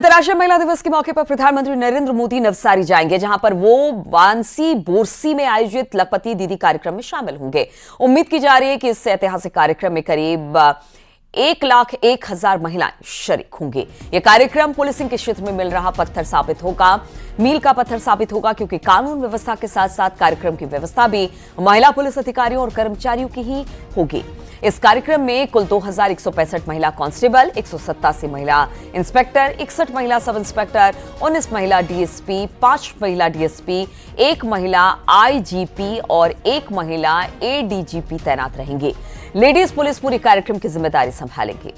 अंतर्राष्ट्रीय महिला दिवस के मौके पर प्रधानमंत्री नरेंद्र मोदी नवसारी जाएंगे, जहां पर वो वानसी बोरसी में आयोजित लखपति दीदी कार्यक्रम में शामिल होंगे। उम्मीद की जा रही है कि इस ऐतिहासिक कार्यक्रम में करीब 1,01,000 महिलाएं शरीक होंगी। यह कार्यक्रम पुलिसिंग के क्षेत्र में मिल रहा पत्थर साबित होगा, मील का पत्थर साबित होगा, क्योंकि कानून व्यवस्था के साथ साथ कार्यक्रम की व्यवस्था भी महिला पुलिस अधिकारियों और कर्मचारियों की ही होगी। इस कार्यक्रम में कुल 2,165 महिला कांस्टेबल, 187 महिला इंस्पेक्टर, 61 महिला सब इंस्पेक्टर, 19 महिला डीएसपी, 5 महिला डीएसपी, 1 महिला आईजीपी और 1 महिला एडीजीपी तैनात रहेंगी। लेडीज पुलिस पूरी कार्यक्रम की जिम्मेदारी संभालेंगी।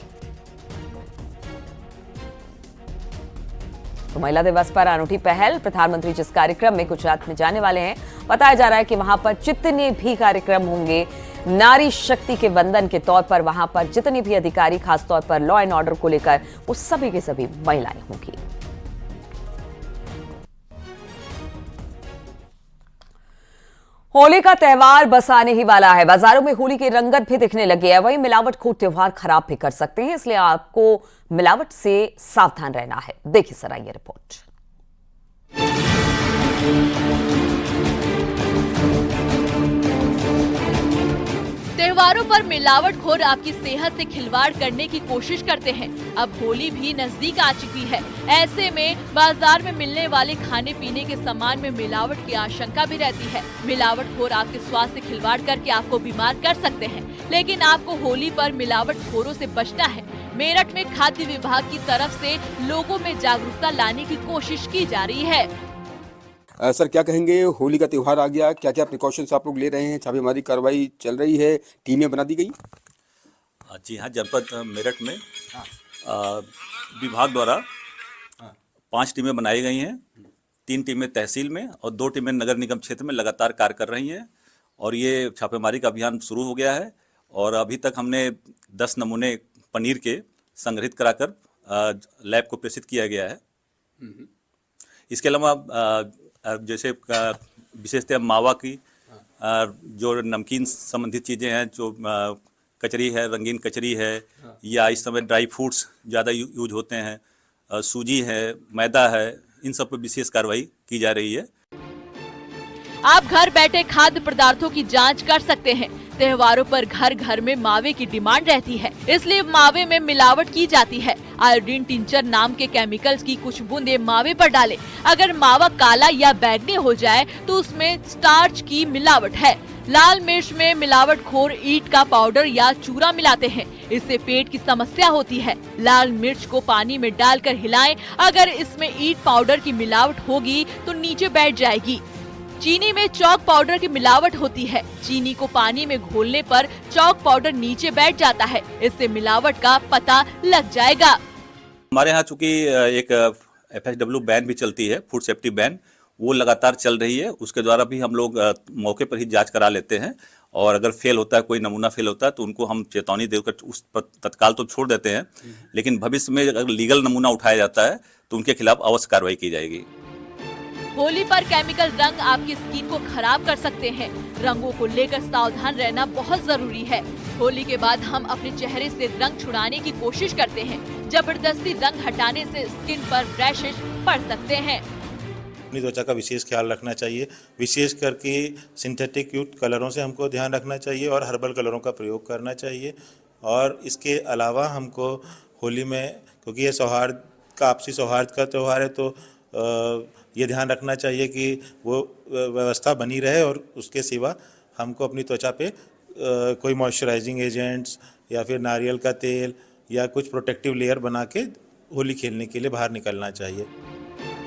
तो महिला दिवस पर अनूठी पहल, प्रधानमंत्री जिस कार्यक्रम में गुजरात में जाने वाले हैं, बताया जा रहा है कि वहां पर जितने भी कार्यक्रम होंगे, नारी शक्ति के वंदन के तौर पर वहां पर जितने भी अधिकारी, खासतौर पर लॉ एंड ऑर्डर को लेकर, वो सभी के सभी महिलाएं होंगी। होली का त्योहार बस आने ही वाला है। बाजारों में होली की रंगत भी दिखने लगी है। वहीं मिलावटखोर त्योहार खराब भी कर सकते हैं, इसलिए आपको मिलावट से सावधान रहना है। देखिए जरा ये रिपोर्ट। त्योहारों पर मिलावटखोर आपकी सेहत से खिलवाड़ करने की कोशिश करते हैं। अब होली भी नजदीक आ चुकी है। ऐसे में बाजार में मिलने वाले खाने पीने के सामान में मिलावट की आशंका भी रहती है। मिलावटखोर आपके स्वास्थ्य से खिलवाड़ करके आपको बीमार कर सकते हैं, लेकिन आपको होली पर मिलावटखोरों से बचना है। मेरठ में खाद्य विभाग की तरफ से लोगों में जागरूकता लाने की कोशिश की जा रही है। सर, क्या कहेंगे, होली का त्योहार आ गया, क्या क्या प्रिकॉशंस आप लोग ले रहे हैं? छापेमारी कार्रवाई चल रही है, टीमें बना दी गई? जी हाँ, जनपद मेरठ में विभाग द्वारा 5 टीमें बनाई गई हैं। 3 टीमें तहसील में और 2 टीमें नगर निगम क्षेत्र में लगातार कार्य कर रही हैं और ये छापेमारी का अभियान शुरू हो गया है। और अभी तक हमने 10 नमूने पनीर के संग्रहित कराकर लैब को प्रेषित किया गया है। इसके अलावा जैसे विशेषतः मावा की जो नमकीन संबंधित चीज़ें हैं, जो कचरी है, रंगीन कचरी है, या इस समय ड्राई फ्रूट्स ज़्यादा यूज होते हैं, सूजी है, मैदा है, इन सब पर विशेष कार्रवाई की जा रही है। आप घर बैठे खाद्य पदार्थों की जांच कर सकते हैं। त्योहारों पर घर घर में मावे की डिमांड रहती है, इसलिए मावे में मिलावट की जाती है। आयोडीन टिंचर नाम के केमिकल्स की कुछ बूंदे मावे पर डालें। अगर मावा काला या बैंगनी हो जाए तो उसमें स्टार्च की मिलावट है। लाल मिर्च में मिलावटखोर ईंट का पाउडर या चूरा मिलाते हैं, इससे पेट की समस्या होती है। लाल मिर्च को पानी में डालकर हिलाएं। अगर इसमें ईंट पाउडर की मिलावट होगी तो नीचे बैठ जाएगी। चीनी में चौक पाउडर की मिलावट होती है। चीनी को पानी में घोलने पर चौक पाउडर नीचे बैठ जाता है, इससे मिलावट का पता लग जाएगा। हमारे यहाँ चूंकि एक FSW बैन भी चलती है, फूड सेफ्टी बैन, वो लगातार चल रही है। उसके द्वारा भी हम लोग मौके पर ही जांच करा लेते हैं और अगर फेल होता है, कोई नमूना फेल होता है, तो उनको हम चेतावनी देकर उस पर तत्काल तो छोड़ देते हैं, लेकिन भविष्य में अगर लीगल नमूना उठाया जाता है तो उनके खिलाफ अवश्य कार्रवाई की जाएगी। होली पर केमिकल रंग आपकी स्किन को खराब कर सकते हैं। रंगों को लेकर सावधान रहना बहुत जरूरी है। होली के बाद हम अपने चेहरे से रंग छुड़ाने की कोशिश करते हैं। जबरदस्ती रंग हटाने से स्किन पर रैशेज पड़ सकते हैं। अपनी त्वचा का विशेष ख्याल रखना चाहिए। विशेष करके सिंथेटिक युक्त कलरों से हमको ध्यान रखना चाहिए और हर्बल कलरों का प्रयोग करना चाहिए। और इसके अलावा हमको होली में, क्योंकि ये सौहार्द का, आपसी सौहार्द का त्यौहार है, तो ये ध्यान रखना चाहिए कि वो व्यवस्था बनी रहे और उसके सिवा हमको अपनी त्वचा पे कोई मॉइस्चराइजिंग एजेंट्स या फिर नारियल का तेल या कुछ प्रोटेक्टिव लेयर बना के होली खेलने के लिए बाहर निकलना चाहिए।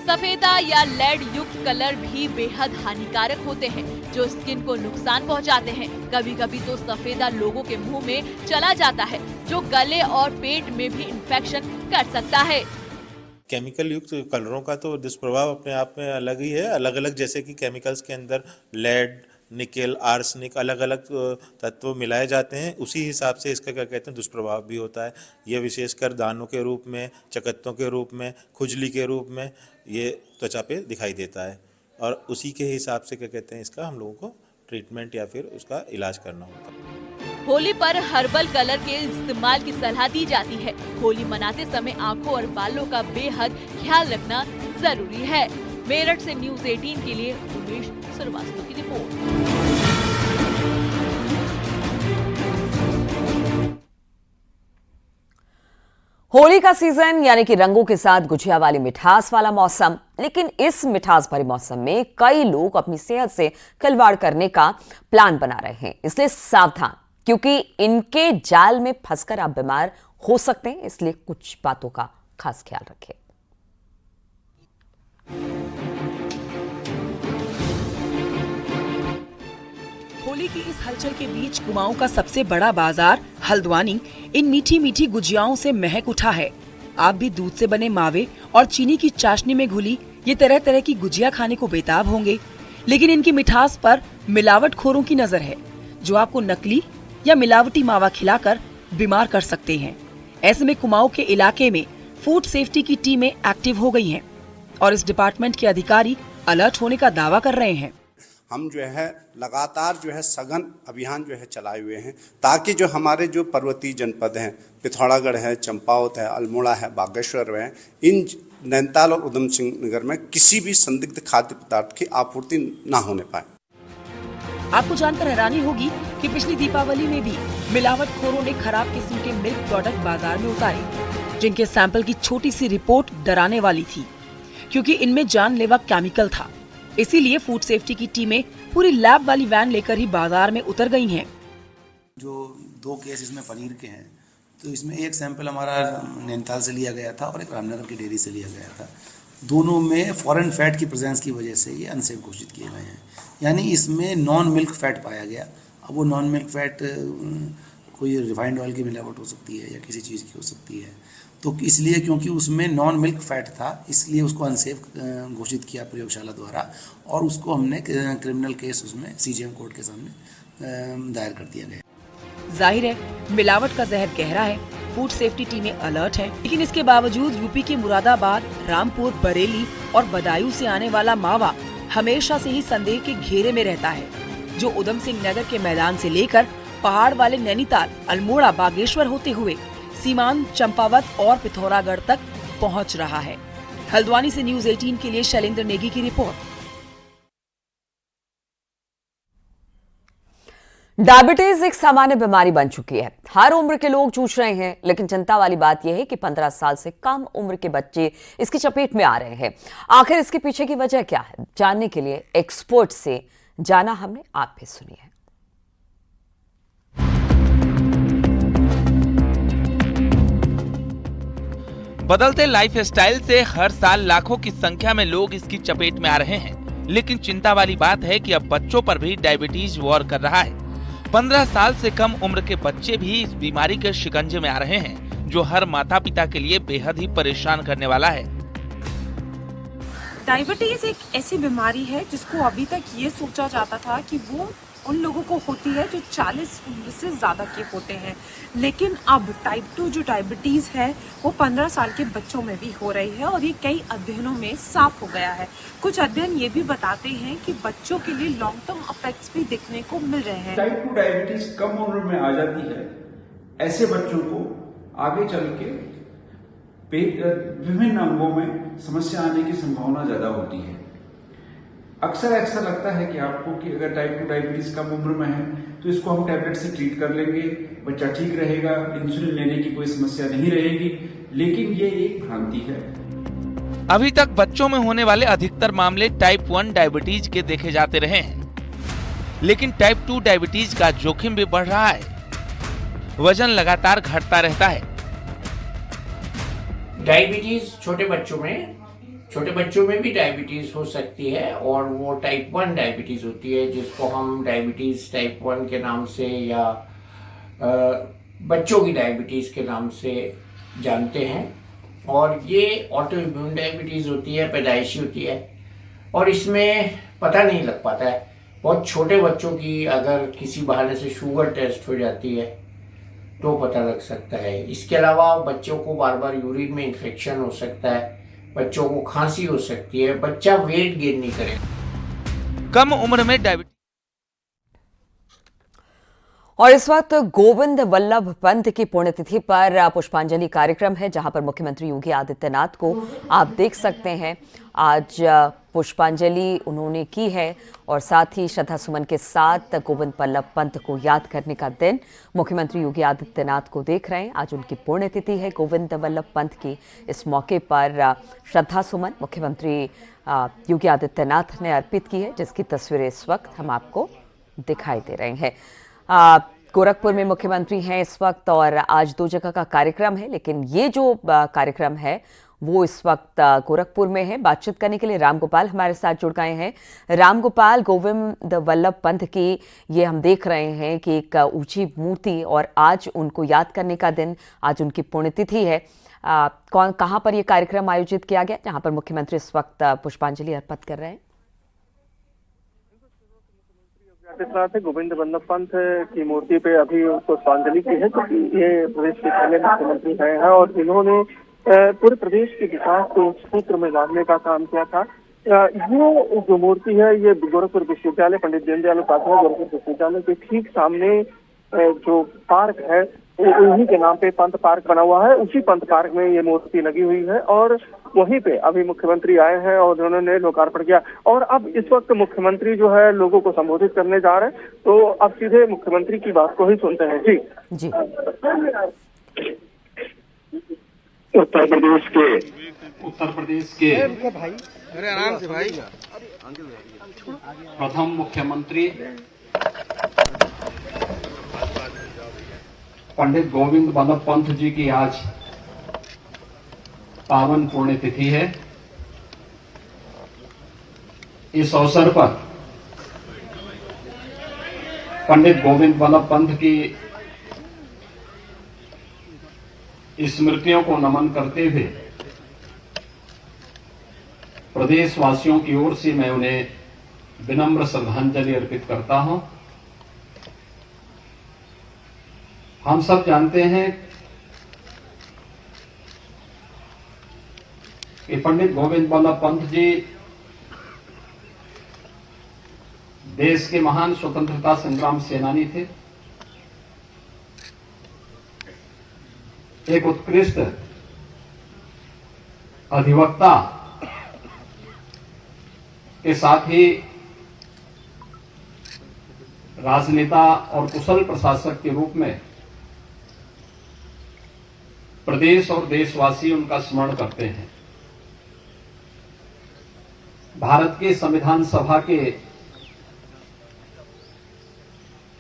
सफेदा या लेड युक्त कलर भी बेहद हानिकारक होते हैं, जो स्किन को नुकसान पहुंचाते हैं। कभी कभी तो सफेदा लोगों के मुंह में चला जाता है, जो गले और पेट में भी इन्फेक्शन कर सकता है। केमिकल युक्त कलरों का तो दुष्प्रभाव अपने आप में अलग ही है। अलग अलग, जैसे कि केमिकल्स के अंदर लेड, निकेल, आर्सेनिक, अलग अलग तत्व मिलाए जाते हैं, उसी हिसाब से इसका क्या कहते हैं दुष्प्रभाव भी होता है। यह विशेषकर दानों के रूप में, चकत्तों के रूप में, खुजली के रूप में ये त्वचा पे दिखाई देता है और उसी के हिसाब से क्या कहते हैं इसका हम लोगों को ट्रीटमेंट या फिर उसका इलाज करना होता है। होली पर हर्बल कलर के इस्तेमाल की सलाह दी जाती है। होली मनाते समय आंखों और बालों का बेहद ख्याल रखना जरूरी है। मेरठ से न्यूज़ 18 के लिए उमेश श्रीवास्तव की रिपोर्ट। होली का सीजन यानी कि रंगों के साथ गुजिया वाली मिठास वाला मौसम, लेकिन इस मिठास भरे मौसम में कई लोग अपनी सेहत से खिलवाड़ करने का प्लान बना रहे हैं। इसलिए सावधान, क्योंकि इनके जाल में फंसकर आप बीमार हो सकते हैं। इसलिए कुछ बातों का खास ख्याल रखें। होली की इस हलचल के बीच कुमाऊं का सबसे बड़ा बाजार हल्द्वानी इन मीठी मीठी गुजियाओं से महक उठा है। आप भी दूध से बने मावे और चीनी की चाशनी में घुली ये तरह तरह की गुजिया खाने को बेताब होंगे, लेकिन इनकी मिठास पर मिलावटखोरों की नजर है, जो आपको नकली या मिलावटी मावा खिलाकर बीमार कर सकते हैं। ऐसे में कुमाऊं के इलाके में फूड सेफ्टी की टीमें एक्टिव हो गई हैं और इस डिपार्टमेंट के अधिकारी अलर्ट होने का दावा कर रहे हैं। हम जो है लगातार जो है सघन अभियान जो है चलाए हुए हैं, ताकि जो हमारे जो पर्वतीय जनपद हैं, पिथौरागढ़ है, चंपावत है, अल्मोड़ा है, बागेश्वर है, इन नैनीताल और उधम सिंह नगर में किसी भी संदिग्ध खाद्य पदार्थ की आपूर्ति ना होने पाए। आपको जानकर हैरानी होगी कि पिछली दीपावली में भी मिलावटखोरों ने खराब किस्म के मिल्क प्रोडक्ट बाजार में उतारे, जिनके सैंपल की छोटी सी रिपोर्ट डराने वाली थी, क्योंकि इनमें जानलेवा केमिकल था। इसीलिए फूड सेफ्टी की टीमें पूरी लैब वाली वैन लेकर ही बाजार में उतर गई हैं। जो 2 केस इसमें पनीर के हैं, तो इसमें एक सैंपल हमारा नैनीताल से लिया गया था और एक रामनगर की डेयरी से लिया गया था। दोनों में फॉरेन फैट की प्रेजेंस की वजह से ये अनसेफ घोषित किए गए हैं, यानी इसमें नॉन मिल्क फैट पाया गया। अब वो नॉन मिल्क फैट कोई रिफाइंड ऑयल की मिलावट हो सकती है या किसी चीज़ की हो सकती है, तो इसलिए क्योंकि उसमें नॉन मिल्क फैट था, इसलिए उसको अनसेफ घोषित किया प्रयोगशाला द्वारा और उसको हमने क्रिमिनल केस उसमें सीजीएम कोर्ट के सामने दायर कर दिया गया। जाहिर है मिलावट का जहर गहरा है, फूड सेफ्टी टीमें अलर्ट हैं, लेकिन इसके बावजूद यूपी के मुरादाबाद, रामपुर, बरेली और बदायूं से आने वाला मावा हमेशा से ही संदेह के घेरे में रहता है, जो उधम सिंह नगर के मैदान से लेकर पहाड़ वाले नैनीताल, अल्मोड़ा, बागेश्वर होते हुए सीमांत चंपावत और पिथौरागढ़ तक पहुंच रहा है। हल्द्वानी से न्यूज़ 18 के लिए शैलेंद्र नेगी की रिपोर्ट। डायबिटीज एक सामान्य बीमारी बन चुकी है। हर उम्र के लोग जूझ रहे हैं, लेकिन चिंता वाली बात यह है कि 15 साल से कम उम्र के बच्चे इसकी चपेट में आ रहे हैं। आखिर इसके पीछे की वजह क्या है, जानने के लिए एक्सपर्ट से जाना हमने, आप भी सुनिए। बदलते लाइफस्टाइल से हर साल लाखों की संख्या में लोग इसकी चपेट में आ रहे हैं, लेकिन चिंता वाली बात है कि अब बच्चों पर भी डायबिटीज वॉर कर रहा है। 15 साल से कम उम्र के बच्चे भी इस बीमारी के शिकंजे में आ रहे हैं, जो हर माता पिता के लिए बेहद ही परेशान करने वाला है। डायबिटीज एक ऐसी बीमारी है जिसको अभी तक ये सोचा जाता था कि वो उन लोगों को होती है जो 40 उम्र से ज़्यादा के होते हैं, लेकिन अब टाइप 2 जो डायबिटीज़ है वो 15 साल के बच्चों में भी हो रही है और ये कई अध्ययनों में साफ हो गया है। कुछ अध्ययन ये भी बताते हैं कि बच्चों के लिए लॉन्ग टर्म इफेक्ट्स भी दिखने को मिल रहे हैं। टाइप 2 डायबिटीज कम उम्र में आ जाती है, ऐसे बच्चों को आगे चल के विभिन्न अंगों में समस्या आने की संभावना ज्यादा होती है। अक्सर ऐसा लगता है कि आपको कि अगर टाइप 2 डायबिटीज कम उम्र में है तो इसको हम टैबलेट से ट्रीट कर लेंगे, बच्चा ठीक रहेगा, इंसुलिन लेने की कोई समस्या नहीं रहेगी, लेकिन ये एक भ्रांति है। अभी तक बच्चों में होने वाले अधिकतर मामले टाइप 1 डायबिटीज के देखे जाते रहे हैं, लेकिन टाइप 2 डायबिटीज का जोखिम भी बढ़ रहा है। वजन लगातार घटता रहता है। डायबिटीज छोटे बच्चों में भी डायबिटीज हो सकती है और वो टाइप 1 डायबिटीज होती है, जिसको हम डायबिटीज टाइप 1 के नाम से या बच्चों की डायबिटीज के नाम से जानते हैं। और ये ऑटो इम्यून डायबिटीज होती है, पैदाइशी होती है और इसमें पता नहीं लग पाता है। बहुत छोटे बच्चों की अगर किसी बहाने से शुगर टेस्ट हो जाती है तो पता लग सकता है। इसके अलावा बच्चों को बार बार यूरिन में इन्फेक्शन हो सकता है, बच्चों को खांसी हो सकती है, बच्चा वेट गेन नहीं करेगा। कम उम्र में डायबिटीज और इस वक्त गोविंद वल्लभ पंत की पुण्यतिथि पर पुष्पांजलि कार्यक्रम है, जहां पर मुख्यमंत्री योगी आदित्यनाथ को आप देख सकते हैं। आज पुष्पांजलि उन्होंने की है और साथ ही श्रद्धा सुमन के साथ गोविंद वल्लभ पंत को याद करने का दिन मुख्यमंत्री योगी आदित्यनाथ को देख रहे हैं। आज उनकी पुण्यतिथि है गोविंद वल्लभ पंत की। इस मौके पर श्रद्धा सुमन मुख्यमंत्री योगी आदित्यनाथ ने अर्पित की है, जिसकी तस्वीरें इस वक्त हम आपको दिखाई दे रहे हैं। गोरखपुर में मुख्यमंत्री हैं इस वक्त और आज 2 जगह का कार्यक्रम है, लेकिन ये जो कार्यक्रम है वो इस वक्त गोरखपुर में है। बातचीत करने के लिए रामगोपाल हमारे साथ जुड़ गए हैं। रामगोपाल, गोविंद वल्लभ पंत की ये हम देख रहे हैं कि एक ऊंची मूर्ति और आज उनको याद करने का दिन, आज उनकी पुण्यतिथि है। कहाँ पर यह कार्यक्रम आयोजित किया गया जहां पर मुख्यमंत्री इस वक्त पुष्पांजलि अर्पित कर रहे हैं? आदित्यनाथ गोविंद वल्लभ पंत की मूर्ति पे अभी पुष्पांजलि की है, क्योंकि ये प्रदेश के पहले मुख्यमंत्री हैं और इन्होंने पूरे प्रदेश के विकास को सूत्र में लाने का काम किया था। ये जो मूर्ति है ये गोरखपुर विश्वविद्यालय, पंडित दीनदयाल उपाध्याय गोरखपुर विश्वविद्यालय के ठीक सामने जो पार्क है उन्हीं के नाम पे पंत पार्क बना हुआ है। उसी पंत पार्क में ये मूर्ति लगी हुई है और वहीं पे अभी मुख्यमंत्री आए हैं और उन्होंने लोकार्पण किया। और अब इस वक्त मुख्यमंत्री जो है लोगों को संबोधित करने जा रहे हैं, तो अब सीधे मुख्यमंत्री की बात को ही सुनते हैं। जी उत्तर प्रदेश के प्रथम मुख्यमंत्री पंडित गोविंद वल्लभ पंत जी की आज पावन पुण्यतिथि है। इस अवसर पर पंडित गोविंद वल्लभ पंत की स्मृतियों को नमन करते हुए प्रदेशवासियों की ओर से मैं उन्हें विनम्र श्रद्धांजलि अर्पित करता हूं। हम सब जानते हैं कि पंडित गोविंद वल्लभ पंत जी देश के महान स्वतंत्रता संग्राम सेनानी थे। एक उत्कृष्ट अधिवक्ता के साथ ही राजनेता और कुशल प्रशासक के रूप में प्रदेश और देशवासी उनका स्मरण करते हैं। भारत के संविधान सभा के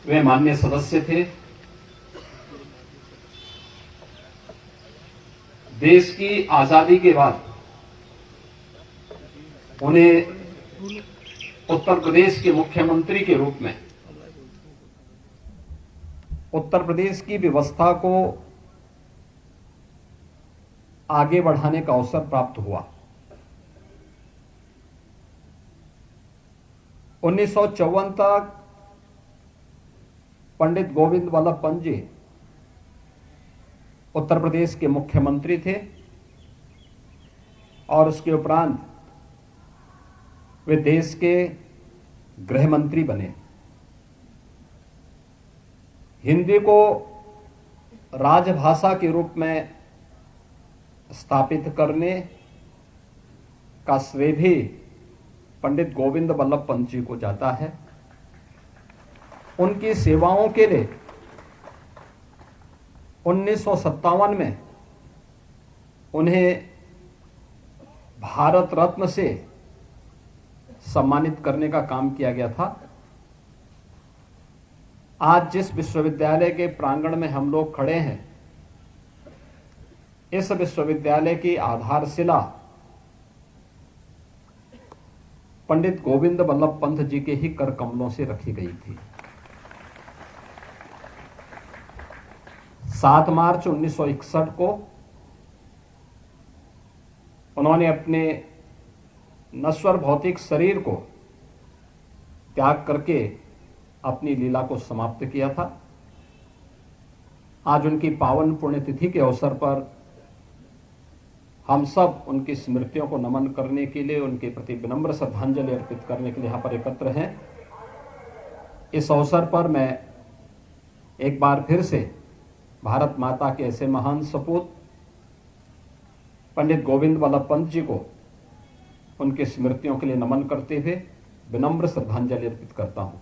वे माननीय सदस्य थे। देश की आजादी के बाद उन्हें उत्तर प्रदेश के मुख्यमंत्री के रूप में उत्तर प्रदेश की व्यवस्था को आगे बढ़ाने का अवसर प्राप्त हुआ। 1954 तक पंडित गोविंद वल्लभ पंत जी उत्तर प्रदेश के मुख्यमंत्री थे और उसके उपरांत वे देश के गृह मंत्री बने। हिंदी को राजभाषा के रूप में स्थापित करने का श्रेय भी पंडित गोविंद वल्लभ पंत जी को जाता है। उनकी सेवाओं के लिए 1957 में उन्हें भारत रत्न से सम्मानित करने का काम किया गया था। आज जिस विश्वविद्यालय के प्रांगण में हम लोग खड़े हैं, इस विश्वविद्यालय की आधारशिला पंडित गोविंद वल्लभ पंत जी के ही कर कमलों से रखी गई थी। 7 मार्च 1961 को उन्होंने अपने नश्वर भौतिक शरीर को त्याग करके अपनी लीला को समाप्त किया था। आज उनकी पावन पुण्यतिथि के अवसर पर हम सब उनकी स्मृतियों को नमन करने के लिए, उनके प्रति विनम्र श्रद्धांजलि अर्पित करने के लिए यहाँ पर एकत्र हैं। इस अवसर पर मैं एक बार फिर से भारत माता के ऐसे महान सपूत पंडित गोविंद वल्लभ पंत जी को उनकी स्मृतियों के लिए नमन करते हुए विनम्र श्रद्धांजलि अर्पित करता हूं।